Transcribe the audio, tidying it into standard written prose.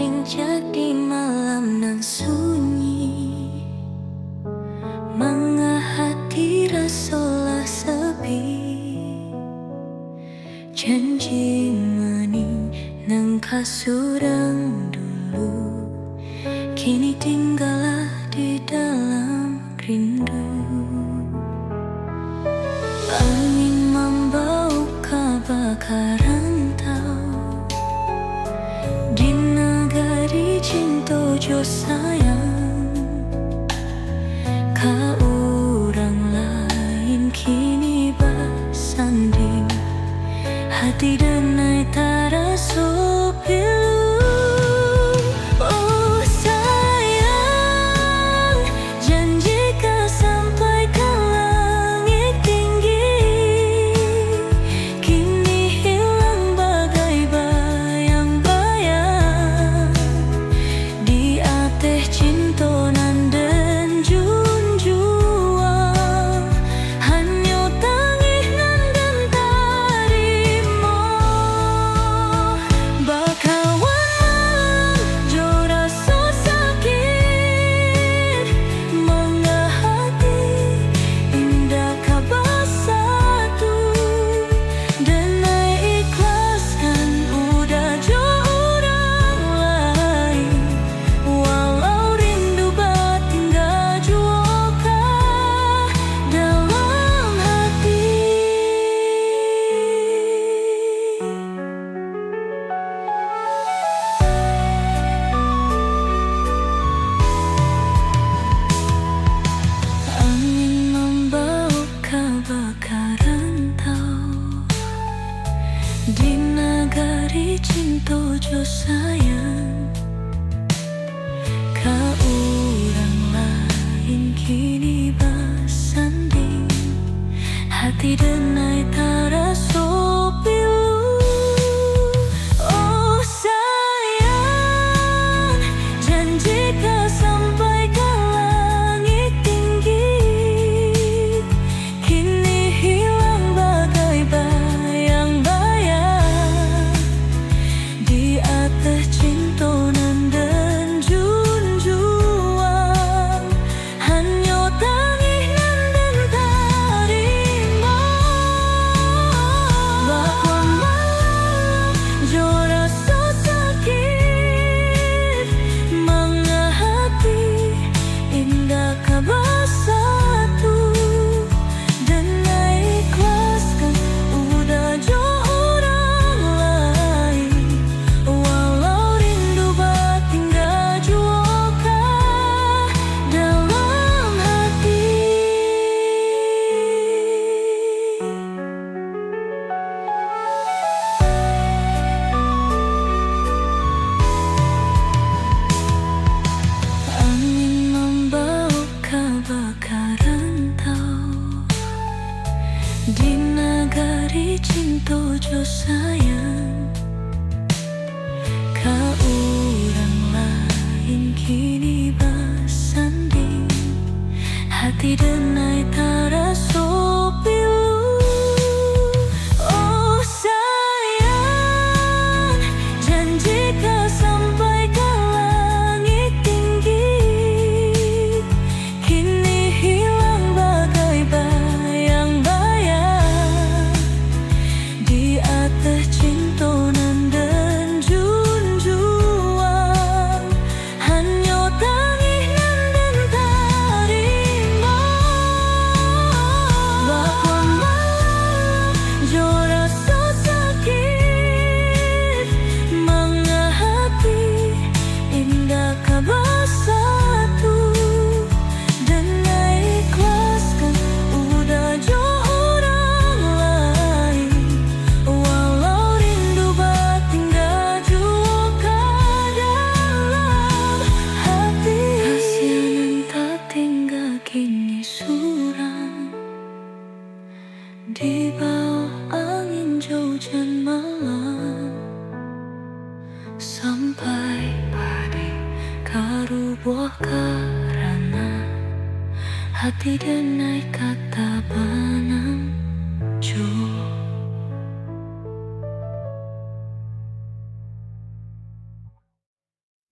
Rincak di malam nan sunyi, manga hati rasolah sepi. Janji maning nang kasurang dulu, kini tinggallah di dalam rindu. Angin membau kebakaran tau di negari cinta jo sayang. Ka orang lain kini bersanding, hati denai taraso pilu. Oh sayang, janjika sampai ke langit tinggi, kini hilang bagai bayang-bayang. Di atas cinta nan den junjuang, hanya tangis nan den tarimo. Bakawan jo rasa sakit, manga hati indah kabasatu. Denai ikhlaskan udah jo orang lain, walau rindu batin gak juoka dalam hati. Angin membawa kebakaran tau di negari cinta jo sayang. Ka orang lain kini bersanding, hati denai taraso pilu. Oh sayang, janjika sampai ke langit tinggi, kini hilang bagai bayang-bayang. Di atas cinta nan den junjuang, hanya tangis nan den tarimo. Bahwa malam jo rasa sakit, manga hati indah kabasatu. Denai ikhlaskan udah jo orang lain, walau rindu batin gak juoka dalam hati. Angin membawa kebakaran tau di negari cinta jo sayang. Ka orang lain kini bersanding, hati denai taraso pilu. Oh sayang, janjika sampai ke langit tinggi, kini hilang bagai bayang-bayang. Di atas cinta nan den junjuang, hanya tangis nan den tarimo. Bahwa malam jo rasa sakit, manga hati indah kabasatu. Denai ikhlaskan udah jo orang lain, walau rindu batin gak juoka dalam hati. Kasihan tak tinggal kini suram di bawah angin jo hujan malam. Sampai padi karu buah karana, hati denai kata bana.